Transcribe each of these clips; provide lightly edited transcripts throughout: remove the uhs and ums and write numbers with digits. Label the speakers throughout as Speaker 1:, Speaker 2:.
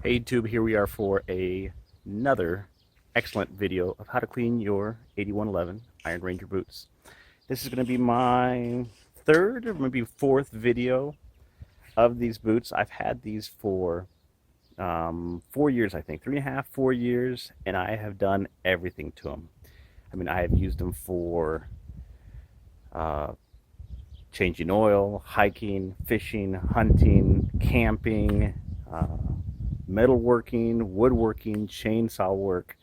Speaker 1: Hey YouTube, here we are for another excellent video of how to clean your 8111 Iron Ranger boots. This is going to be my third or maybe fourth video of these boots. I've had these for 4 years, I think, 3.5, 4 years, and I have done everything to them. I mean, I have used them for uh, changing oil, hiking, fishing, hunting, camping, metalworking, woodworking, chainsaw work.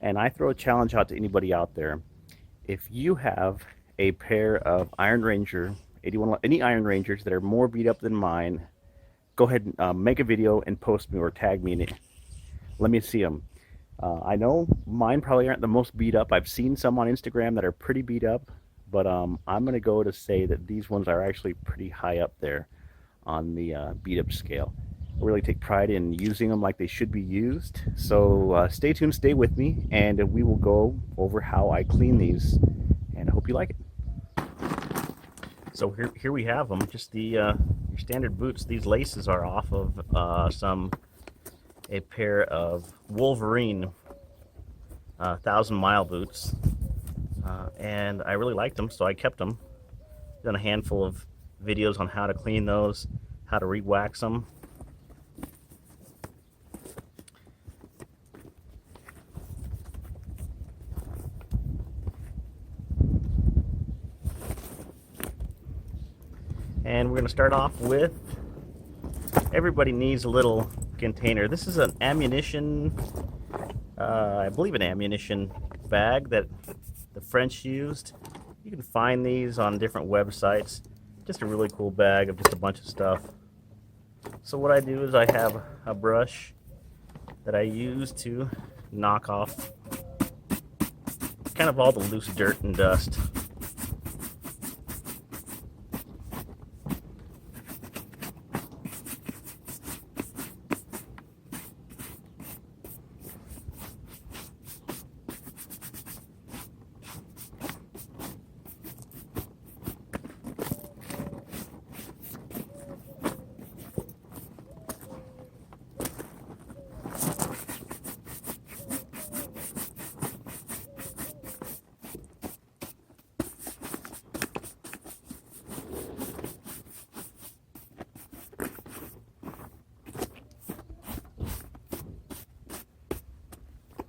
Speaker 1: And I throw a challenge out to anybody out there. If you have a pair of Iron Ranger 81, any Iron Rangers that are more beat up than mine, go ahead and make a video and post me or tag me in it. Let me see them. I know mine probably aren't the most beat up. I've seen some on Instagram that are pretty beat up, but I'm going to go to say that these ones are actually pretty high up there on the beat up scale. I really take pride in using them like they should be used. So stay tuned, stay with me, and we will go over how I clean these, and I hope you like it. So here we have them, just the your standard boots. These laces are off of a pair of Wolverine 1,000-mile boots, and I really liked them, so I kept them. Done a handful of videos on how to clean those, how to re-wax them. And we're going to start off with, everybody needs a little container. This is an ammunition, I believe an ammunition bag that the French used. You can find these on different websites. Just a really cool bag of just a bunch of stuff. So what I do is I have a brush that I use to knock off kind of all the loose dirt and dust.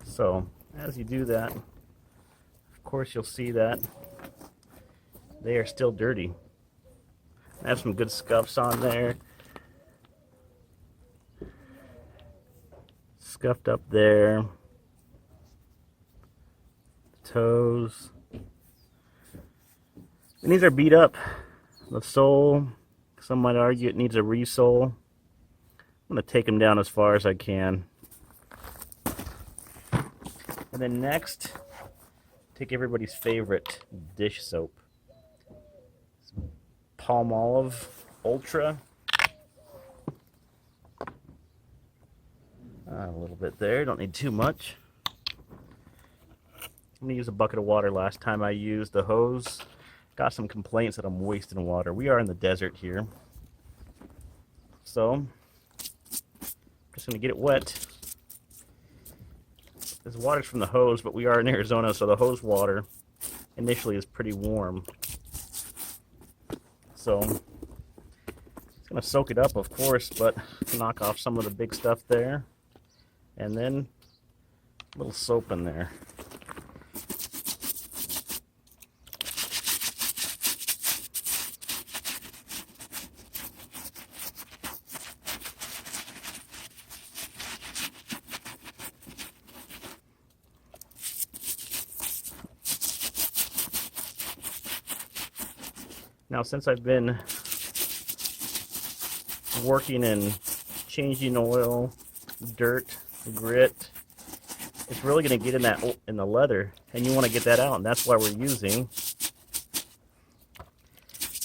Speaker 1: So as you do that, of course you'll see that they are still dirty. I have some good scuffs on there. Scuffed up there. Toes. And these are beat up. The sole, some might argue it needs a resole. I'm going to take them down as far as I can. And then next, take everybody's favorite dish soap. Palmolive Ultra. A little bit there, don't need too much. I'm going to use a bucket of water. Last time I used the hose, got some complaints that I'm wasting water. We are in the desert here. So, I'm just going to get it wet. This water's from the hose, but we are in Arizona, so the hose water initially is pretty warm. So it's going to soak it up, of course, but knock off some of the big stuff there. And then a little soap in there. Now, since I've been working and changing oil, dirt, grit, it's really going to get in the leather, and you want to get that out, and that's why we're using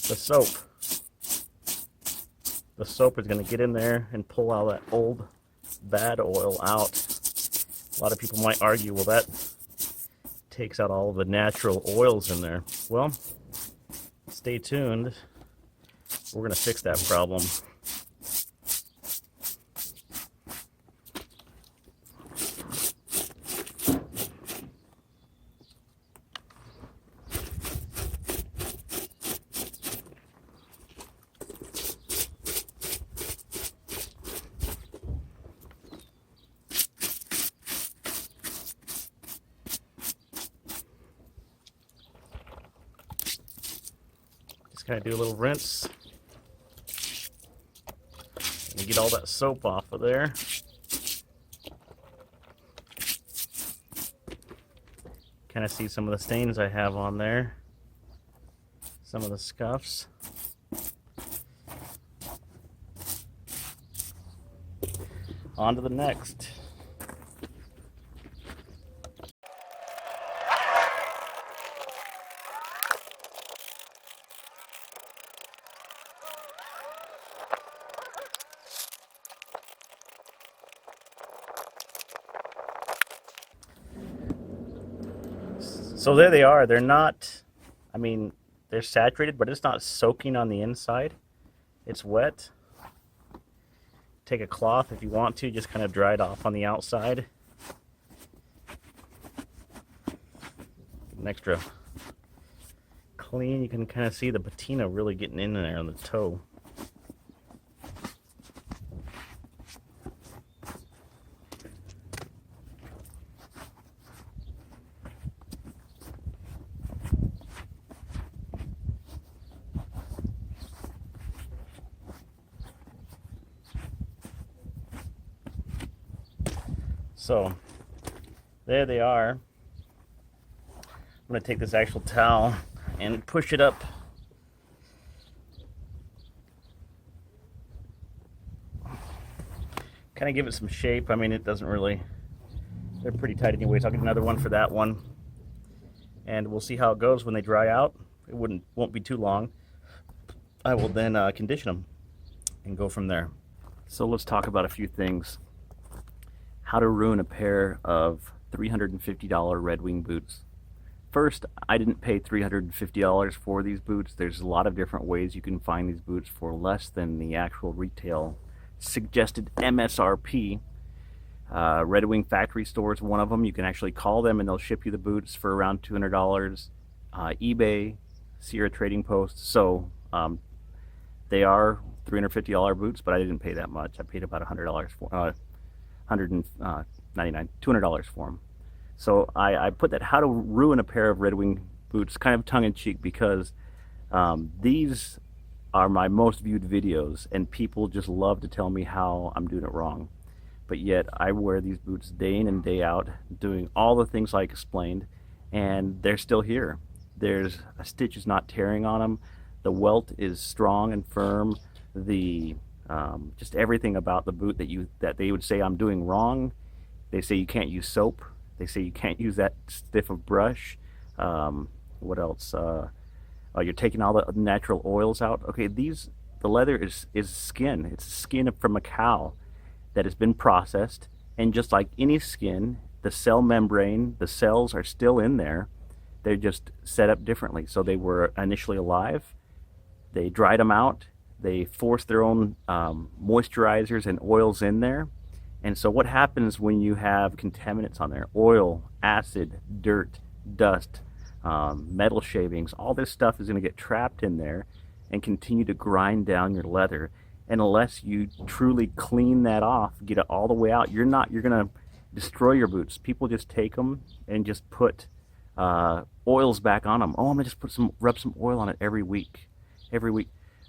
Speaker 1: the soap. The soap is going to get in there and pull all that old bad oil out. A lot of people might argue, well, that takes out all the natural oils in there. Well, stay tuned. We're going to fix that problem. Just kind of do a little rinse and get all that soap off of there. Kind of see some of the stains I have on there, some of the scuffs. On to the next. So there they are. They're not, I mean, they're saturated, but it's not soaking on the inside. It's wet. Take a cloth if you want to, just kind of dry it off on the outside. An extra clean. You can kind of see the patina really getting in there on the toe. So there they are. I'm going to take this actual towel and push it up. Kind of give it some shape. I mean, it doesn't really, they're pretty tight anyways. I'll get another one for that one. And we'll see how it goes when they dry out. It won't be too long. I will then condition them and go from there. So let's talk about a few things. How to ruin a pair of $350 Red Wing boots. First, I didn't pay $350 for these boots. There's a lot of different ways you can find these boots for less than the actual retail suggested MSRP. Red Wing factory stores, one of them. You can actually call them and they'll ship you the boots for around $200. eBay, Sierra Trading Post. So they are $350 boots, but I didn't pay that much. I paid about $100 for $200 for them. So I put that how to ruin a pair of Red Wing boots kind of tongue-in-cheek because these are my most viewed videos and people just love to tell me how I'm doing it wrong. But yet I wear these boots day in and day out doing all the things I explained and they're still here. There's a stitch is not tearing on them. The welt is strong and firm. The just everything about the boot that they would say I'm doing wrong. They say you can't use soap. They say you can't use that stiff of brush. What else? You're taking all the natural oils out. Okay, the leather is skin. It's skin from a cow that has been processed, and just like any skin, the cell membrane, the cells are still in there. They're just set up differently. So they were initially alive. They dried them out. They force their own moisturizers and oils in there. And so what happens when you have contaminants on there? Oil, acid, dirt, dust, metal shavings, all this stuff is going to get trapped in there and continue to grind down your leather. And unless you truly clean that off, get it all the way out, you're going to destroy your boots. People just take them and just put oils back on them. Oh, I'm going to just rub some oil on it every week.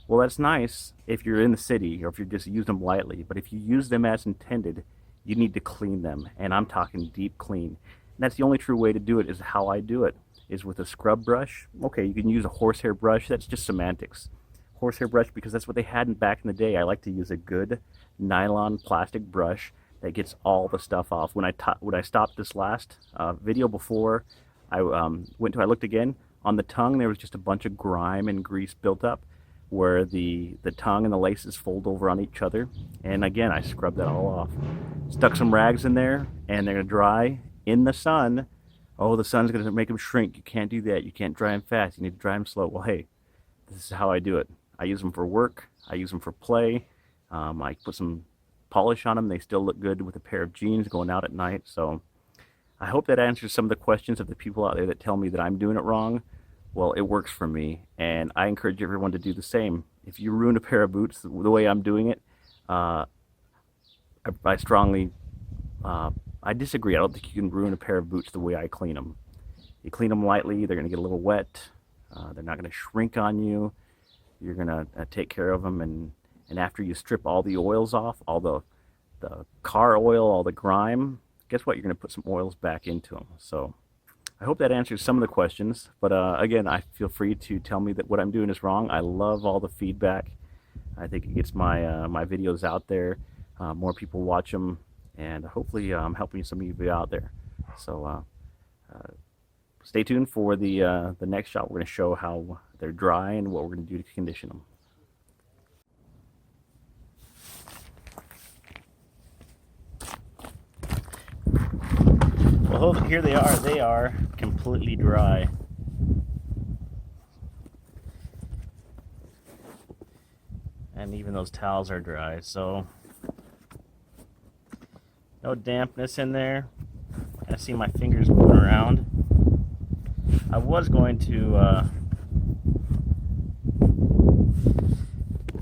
Speaker 1: Well, that's nice if you're in the city or if you just use them lightly, but if you use them as intended, you need to clean them, and I'm talking deep clean. And that's the only true way to do it, is how I do it, is with a scrub brush. Okay, you can use a horsehair brush, that's just semantics. Horsehair brush, because that's what they had back in the day. I like to use a good nylon plastic brush that gets all the stuff off. When I stopped this last video before I looked again, on the tongue there was just a bunch of grime and grease built up, where the tongue and the laces fold over on each other. And again, I scrubbed that all off. Stuck some rags in there, and they're going to dry in the sun. Oh, the sun's going to make them shrink. You can't do that. You can't dry them fast. You need to dry them slow. Well, hey, this is how I do it. I use them for work. I use them for play. I put some polish on them. They still look good with a pair of jeans going out at night. So I hope that answers some of the questions of the people out there that tell me that I'm doing it wrong. Well, it works for me, and I encourage everyone to do the same. If you ruin a pair of boots the way I'm doing it, I disagree. I don't think you can ruin a pair of boots the way I clean them. You clean them lightly, they're going to get a little wet. They're not going to shrink on you. you're gonna take care of them, and after you strip all the oils off, all the car oil, all the grime, guess what? You're gonna put some oils back into them. So I hope that answers some of the questions. But again, I feel free to tell me that what I'm doing is wrong. I love all the feedback. I think it gets my videos out there. More people watch them, and hopefully I'm helping some of you out there. So stay tuned for the next shot. We're going to show how they're dry and what we're going to do to condition them. Well, here they are. They are completely dry. And even those towels are dry, so no dampness in there. I see my fingers moving around. I was going to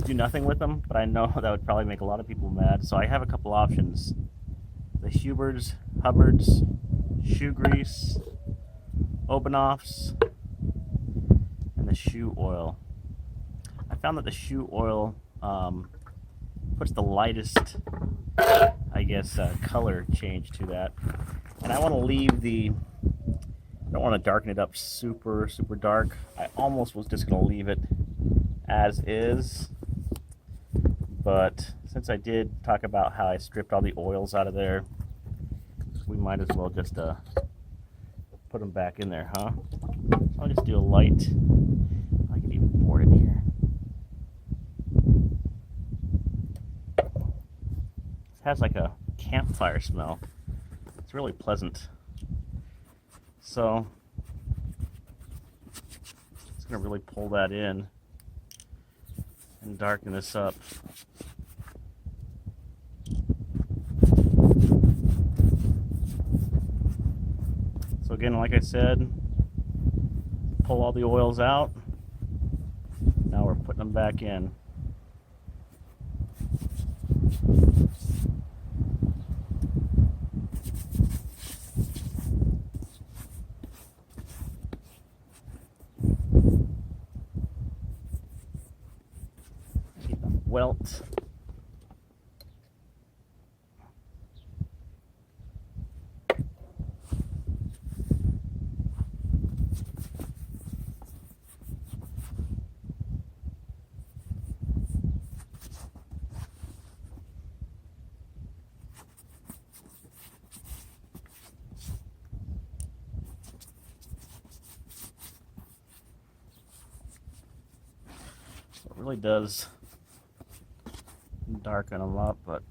Speaker 1: do nothing with them, but I know that would probably make a lot of people mad, so I have a couple options. The Hubbard's shoe grease, Obanoff's, and the shoe oil. I found that the shoe oil puts the lightest, I guess, color change to that. And I want to leave I don't want to darken it up super dark. I almost was just going to leave it as is. But since I did talk about how I stripped all the oils out of there, we might as well just put them back in there, huh? So I'll just do a light. I can even pour it in here. It has like a campfire smell. It's really pleasant. So it's going to really pull that in and darken this up. So again, like I said, pull all the oils out. Now we're putting them back in. Keep them welt. It really does darken them up, but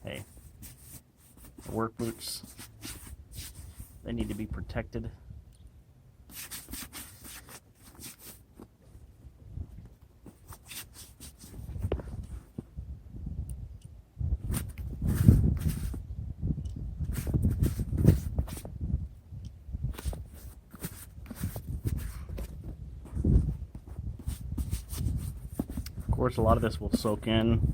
Speaker 1: hey, the work boots, they need to be protected. Of course, a lot of this will soak in.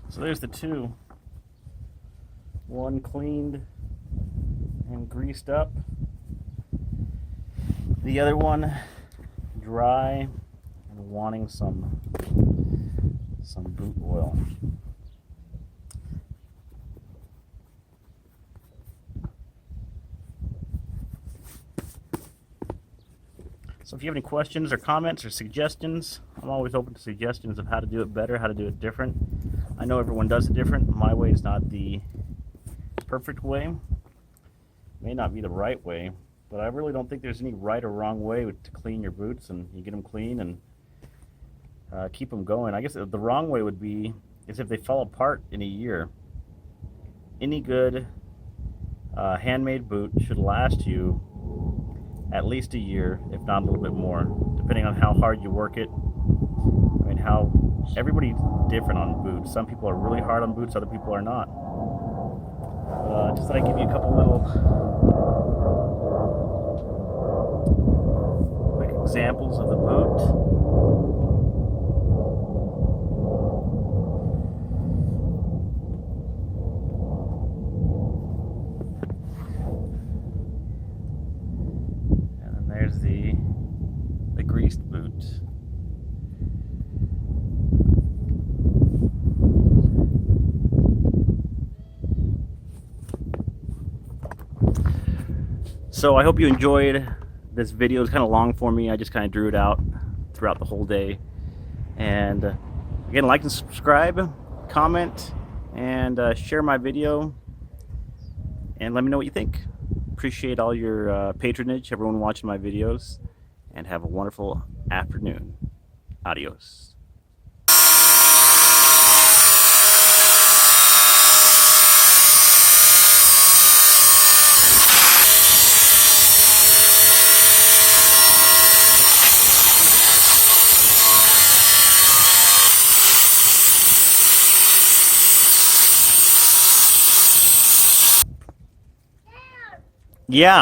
Speaker 1: So there's the two. One cleaned and greased up. The other one dry and wanting some boot oil. So if you have any questions or comments or suggestions, I'm always open to suggestions of how to do it better, how to do it different. I know everyone does it different. My way is not the perfect way. It may not be the right way, but I really don't think there's any right or wrong way to clean your boots, and you get them clean and keep them going. I guess the wrong way would be is if they fall apart in a year. Any good handmade boot should last you at least a year, if not a little bit more, depending on how hard you work it. I mean, how everybody's different on boots. Some people are really hard on boots, other people are not. Just thought I'd give you a couple little quick examples of the boot. There's the greased boot. So I hope you enjoyed this video. It's kind of long for me. I just kind of drew it out throughout the whole day. And again, like and subscribe, comment, and share my video. And let me know what you think. Appreciate all your patronage, everyone watching my videos, and have a wonderful afternoon. Adios. Yeah.